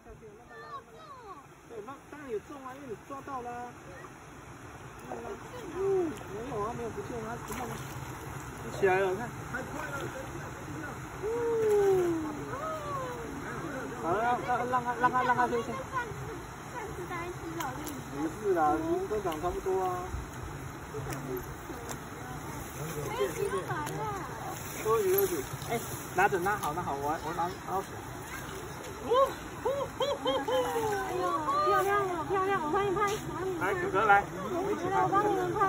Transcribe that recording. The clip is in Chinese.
下去，慢慢拉，慢慢拉。对，当然有中啊，因为你抓到啦。慢慢拉。没有啊，没有不见啊，慢慢。你起来了，看。太快了，好了，让它飞先。上次大概吃到这个。不是啦，鱼都长差不多啊。没有洗完了。多许。哎，拿好，我拿好。哎呦，漂亮哦，漂亮！我帮你拍，来，哥哥来，我帮你们拍。